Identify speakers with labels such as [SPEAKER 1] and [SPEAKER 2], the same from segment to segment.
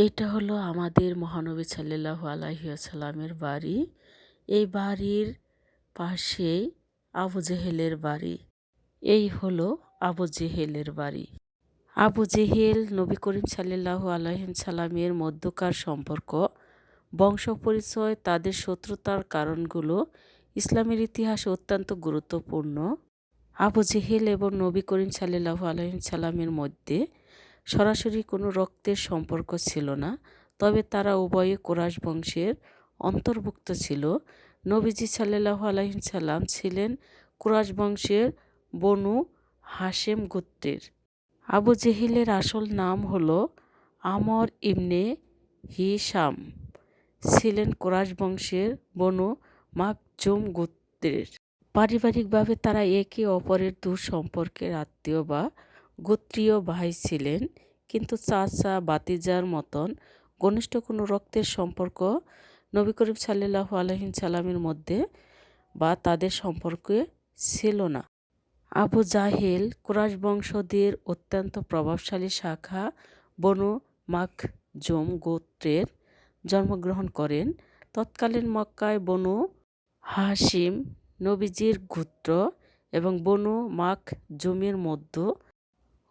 [SPEAKER 1] এটা হলো আমাদের মহানবী সাল্লাল্লাহু আলাইহি ওয়াসাল্লামের বাড়ি। এই বাড়ির পাশেই আবু জেহেলের বাড়ি। এই হলো আবু জেহেলের বাড়ি। আবু জেহেল নবী করিম সাল্লাল্লাহু আলাইহি সাল্লামের মধ্যকার সম্পর্ক, বংশ পরিচয়, তাদের শত্রুতার কারণগুলো ইসলামের ইতিহাসে অত্যন্ত গুরুত্বপূর্ণ। আবু জেহেল এবং নবী করিম সাল্লাল্লাহু আলাইহি সাল্লামের মধ্যে সরাসরি কোনো রক্তের সম্পর্ক ছিল না, তবে তারা উভয়ে কুরাইশ বংশের অন্তর্ভুক্ত ছিল। নবীজি সাল্লাল্লাহু আলাইহি সাল্লাম ছিলেন কুরাইশ বংশের বনু হাশেম গোত্রের। আবু জেহেলের আসল নাম হলো আমর ইবনে হিশাম, ছিলেন কুরাইশ বংশের বনু মাখজুম গোত্রের। পারিবারিকভাবে তারা একে অপরের দূর সম্পর্কের আত্মীয় বা গোত্রীয় ভাই ছিলেন, কিন্তু চাচা ভাতিজার মতন ঘনিষ্ঠ কোনো রক্তের সম্পর্ক নবী করিম সাল্লাল্লাহু আলাইহি সাল্লামের মধ্যে বা তাদের সম্পর্কে ছিল না। আবু জাহেল কুরাইশ বংশধর অত্যন্ত প্রভাবশালী শাখা বনু মাখজুম গোত্রের জন্মগ্রহণ করেন। তৎকালীন মক্কায় বনু হাশিম নবীজির গোত্র এবং বনু মাখজুমের মধ্যে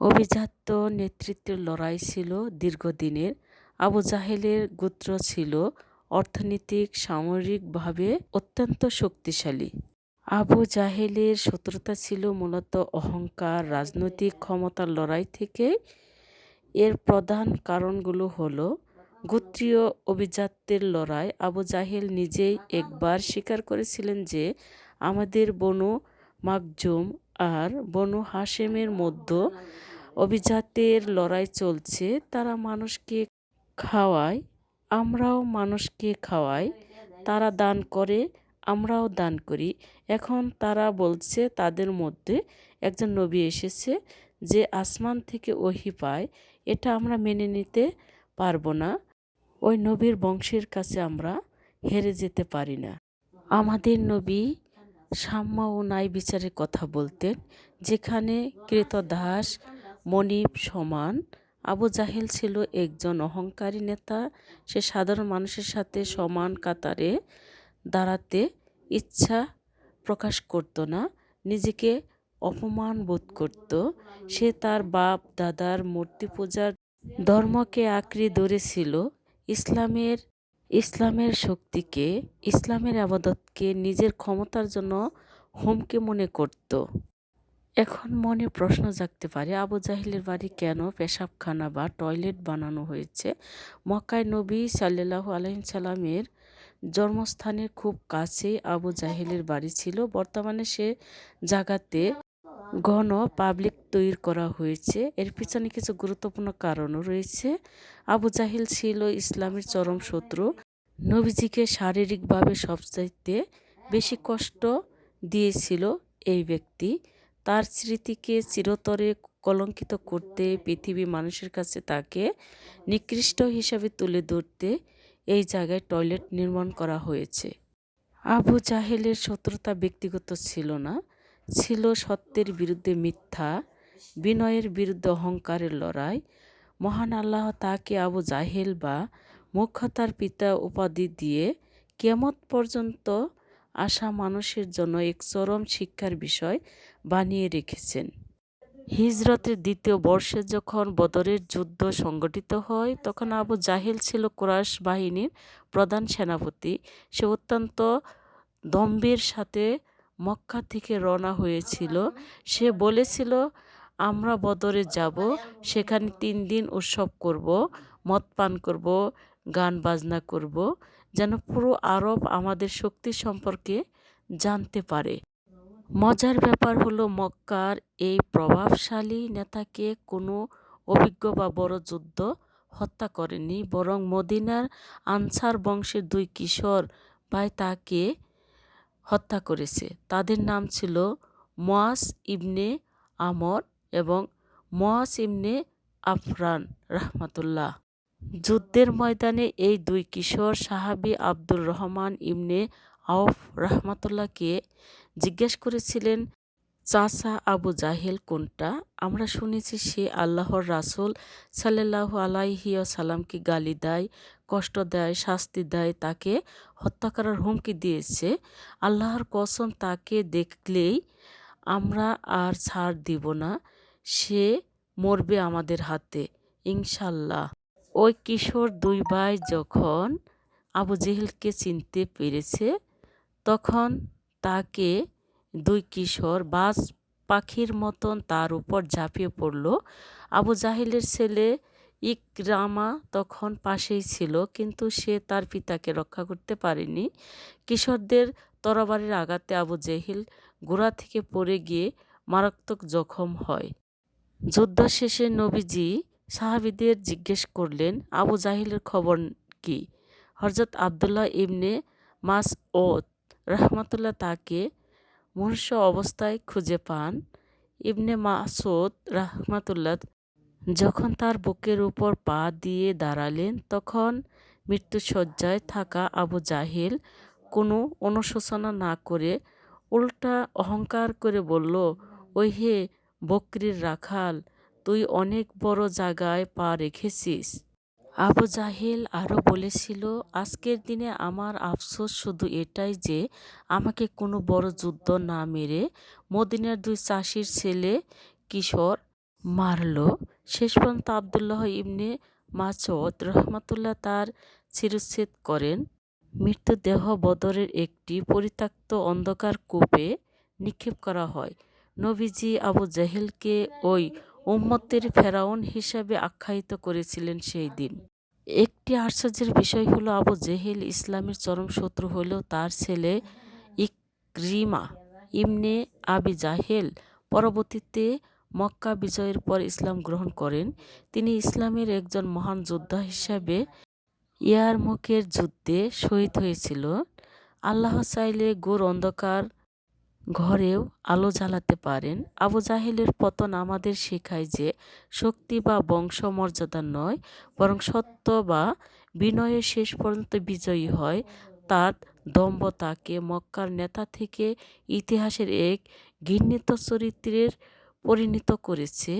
[SPEAKER 1] অভিজাত্য নেতৃত্বের লড়াই ছিল দীর্ঘদিনের। আবু জাহেলের গোত্র ছিল অর্থনৈতিক সামরিকভাবে অত্যন্ত শক্তিশালী। আবু জাহেলের শত্রুতা ছিল মূলত অহংকার, রাজনৈতিক ক্ষমতার লড়াই থেকে। এর প্রধান কারণগুলো হলো গোত্রীয় অভিজাত্যের লড়াই। আবু জাহেল নিজেই একবার স্বীকার করেছিলেন যে আমাদের বনু মাখজুম আর বনু হাশেমের মধ্যে অভিজাতের লড়াই চলছে। তারা মানুষকে খাওয়ায়, আমরাও মানুষকে খাওয়াই। তারা দান করে, আমরাও দান করি। এখন তারা বলছে তাদের মধ্যে একজন নবী এসেছে যে আসমান থেকে ওহী পায়। এটা আমরা মেনে নিতে পারবো না। ওই নবীর বংশের কাছে আমরা হেরে যেতে পারি না। আমাদের নবী সাম্য ও ন্যায় বিচারের কথা বলতেন, যেখানে ক্রীতদাস মনিব সমান। আবু জাহেল ছিল একজন অহংকারী নেতা। সে সাধারণ মানুষের সাথে সমান কাতারে দাঁড়াতে ইচ্ছা প্রকাশ করত না, নিজেকে অপমান বোধ করত। সে তার বাপ দাদার মূর্তি পূজার ধর্মকে আঁকড়ে ধরেছিল। ইসলামের শক্তিকে, ইসলামের আবাদতকে নিজের ক্ষমতার জন্য হুমকি মনে করত। এখন মনে প্রশ্ন জাগতে পারে, আবু জাহেলের বাড়ি কেন পেশাবখানা বা টয়লেট বানানো হয়েছে? মক্কায় নবী সাল্লাল্লাহু আলাইহি সাল্লামের জন্মস্থানের খুব কাছেই আবু জাহেলের বাড়ি ছিল। বর্তমানে সে জায়গাতে ঘন পাবলিক তৈরি করা হয়েছে। এর পিছনে কিছু গুরুত্বপূর্ণ কারণও রয়েছে। আবু জাহেল ছিল ইসলামের চরম শত্রু। নবীজিকে শারীরিকভাবে সবচাইতে বেশি কষ্ট দিয়েছিল এই ব্যক্তি। তার স্মৃতিকে চিরতরে কলঙ্কিত করতে, পৃথিবী মানুষের কাছে তাকে নিকৃষ্ট হিসাবে তুলে ধরতে এই জায়গায় টয়লেট নির্মাণ করা হয়েছে। আবু জাহেলের শত্রুতা ব্যক্তিগত ছিল না, ছিল সত্যের বিরুদ্ধে মিথ্যা, বিনয়ের বিরুদ্ধে অহংকারের লড়াই। মহান আল্লাহ তাকে আবু জাহেল বা মূর্খতার পিতা উপাধি দিয়ে কিয়ামত পর্যন্ত আসা মানুষের জন্য এক চরম শিক্ষার বিষয় বানিয়ে রেখেছেন। হিজরতের দ্বিতীয় বর্ষে যখন বদরের যুদ্ধ সংগঠিত হয়, তখন আবু জাহেল ছিল কুরাইশ বাহিনীর প্রধান সেনাপতি। সে অত্যন্ত দম্ভের সাথে মক্কা থেকে রওনা হয়েছিল। সে বলেছিল, আমরা বদরে যাব, সেখানে 3 দিন উৎসব করব, মদ পান করব, গান বাজনা করব, যেন পুরো আরব আমাদের শক্তি সম্পর্কে জানতে পারে। মজার ব্যাপার হলো, মক্কার এই প্রভাবশালী নেতাকে কোনো অভিজ্ঞ বা বড় যুদ্ধ হত্যা করেনি, বরং মদিনার আনসার বংশের 2 কিশোর ভাই তাকে হত্যা করেছে। তাদের নাম ছিল মুআজ ইবনে আমর এবং মুআজ ইবনে আফরান রাহমাতুল্লাহ। যুদ্ধের ময়দানে এই 2 কিশোর সাহাবী আব্দুর রহমান ইবনে আওফ রাহমাতুল্লাহকে জিজ্ঞেস করেছিলেন চাচা আবু জাহেল কোনটা? আমরা শুনেছি সে আল্লাহর রাসূল সাল্লাল্লাহু আলাইহি ওয়াসাল্লামকে গালি দেয়, কষ্ট দেয়, শাস্তি দেয়, তাকে হত্যা করার হুমকি দিয়েছে। আল্লাহর কসম, তাকে দেখলেই আমরা আর ছাড় দিব না। সে মরবে আমাদের হাতে, ইনশাল্লাহ। ওই কিশোর দুই ভাই যখন আবু জেহেলকে চিনতে পেরেছে, তখন তাকে দুই কিশোর বাজ পাখির মতন তার উপর ঝাঁপিয়ে পড়ল। আবু জাহেলের ছেলে ইকরামা তখন পাশেই ছিল, কিন্তু সে তার পিতাকে রক্ষা করতে পারেনি। কিশোরদের তরবারির আঘাতে আবু জেহেল ঘোড়া থেকে পড়ে গিয়ে মারাত্মক জখম হয়। যুদ্ধ শেষে নবীজি সাহাবীদের জিজ্ঞেস করলেন, আবু জাহেলের খবর কি? হযরত আব্দুল্লাহ ইবনে মাসউদ রাহমাতুল্লাহ তাকে মুমূর্ষু অবস্থায় খুঁজে পান। ইবনে মাসউদ রাহমাতুল্লাহ যখন তার বুকের উপর পা দিয়ে দাঁড়ালেন, তখন মৃত্যুশয্যায় থাকা আবু জাহেল কোনো অনুশোচনা না করে উল্টা অহংকার করে বলল, ওই হে বকরীর রাখাল, তুই অনেক বড় জায়গায় পা রেখেছিস। আবু জাহেল আরও বলেছিল, আজকের দিনে আমার আফসোস শুধু এটাই যে আমাকে কোনো বড় যুদ্ধ না মেরে মদিনার দুই চাষির ছেলে কিশোর মারল। শেষ পর্যন্ত আব্দুল্লাহ ইবনে মাসউদ রাহমাতুল্লাহ তার শিরচ্ছেদ করেন। মৃতদেহ বদরের একটি পরিত্যক্ত অন্ধকার কূপে নিক্ষেপ করা হয়। নবীজি আবু জাহেলকে ওই উম্মতের ফেরাউন হিসাবে আখ্যায়িত করেছিলেন সেই দিন। একটি আশ্চর্যের বিষয় হলো, আবু জেহেল ইসলামের চরম শত্রু হলেও তার ছেলে ইকরিমা ইবনে আবি জাহেল পরবর্তীতে মক্কা বিজয়ের পর ইসলাম গ্রহণ করেন। তিনি ইসলামের একজন মহান যোদ্ধা হিসাবে ইয়ারমুকের যুদ্ধে শহীদ হয়েছিল। আল্লাহ চাইলে ঘোর অন্ধকার ঘরেও আলো জ্বালাতে পারেন। আবু জাহেলের পতন আমাদের শেখায় যে শক্তি বা বংশমর্যাদা নয়, বরং সত্য বা বিনয়ে শেষ পর্যন্ত বিজয়ী হয়। তার দম্ভ তাকে মক্কার নেতা থেকে ইতিহাসের এক ঘৃণিত চরিত্রের পরিণত করেছে,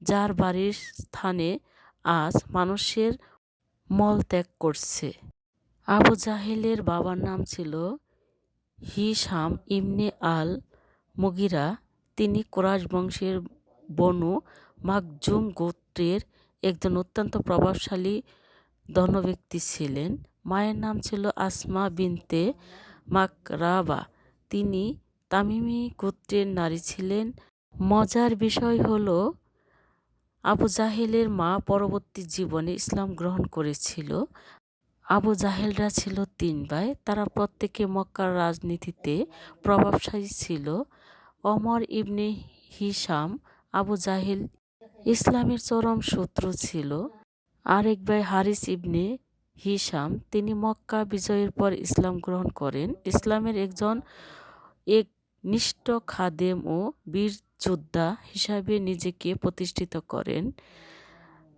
[SPEAKER 1] যার বাড়ির স্থানে আজ মানুষের মলত্যাগ করছে। আবু জাহেলের বাবার নাম ছিল হিশাম ইবনে আল মুগিরা। তিনি কুরাইশ বংশের বনু মাখজুম গোত্রের একজন অত্যন্ত প্রভাবশালী ধনব্যক্তি ছিলেন। মায়ের নাম ছিল আসমা বিনতে মাকরাবা। তিনি তামিমি গোত্রের নারী ছিলেন। মজার বিষয় হলো, আবু জাহেলের মা পরবর্তী জীবনে ইসলাম গ্রহণ করেছিল। আবু জাহেলরা ছিল তিন ভাই, তারা প্রত্যেকে মক্কার রাজনীতিতে প্রভাবশালী ছিল। ওমর ইবনে হিশাম আবু জাহেল ইসলামের চরম শত্রু ছিল। আরেক ভাই হারিস ইবনে হিশাম, তিনি মক্কা বিজয়ের পর ইসলাম গ্রহণ করেন। ইসলামের এক নিষ্ঠ খাদেম ও বীর যোদ্ধা হিসাবে নিজেকে প্রতিষ্ঠিত করেন।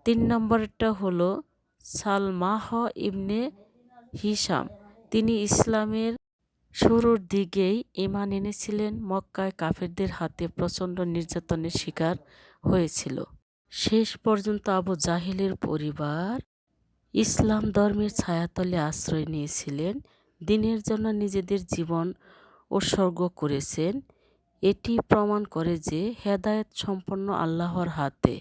[SPEAKER 1] ৩ নম্বরটা হলো সালমাহ ইবনে হিশাম। তিনি ইসলামের শুরুর দিকেই ঈমান এনেছিলেন, মক্কায় কাফেরদের হাতে প্রচণ্ড নির্যাতনের শিকার হয়েছিল। শেষ পর্যন্ত আবু জাহেলের পরিবার ইসলাম ধর্মের ছায়াতলে আশ্রয় নিয়েছিলেন, দ্বীনের জন্য নিজেদের জীবন উৎসর্গ করেছেন। এটি প্রমাণ করে যে হেদায়েত সম্পূর্ণ আল্লাহর হাতে।